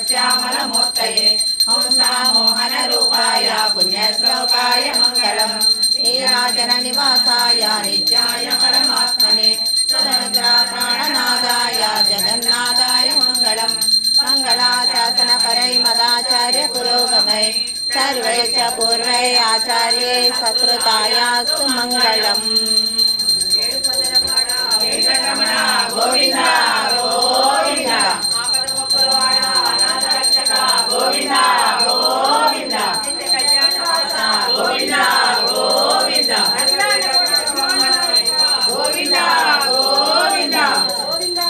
श्यामलमूर्तये हंसामोहनरूपाय पुण्यश्लोकाय मङ्गलम् नीराजननिवासाय नित्याय परमात्मने प्राणनादाय जगन्नाथाय मङ्गलम् मङ्गलाशासनपरै मदाचार्य पुरोगमै सर्वै च पूर्वै आचार्यै सत्कृतायास्तु मङ्गलम्। गोविंद गोविंद गोविंद गोविंद गोविंद गोविंद गोविंद गोविंद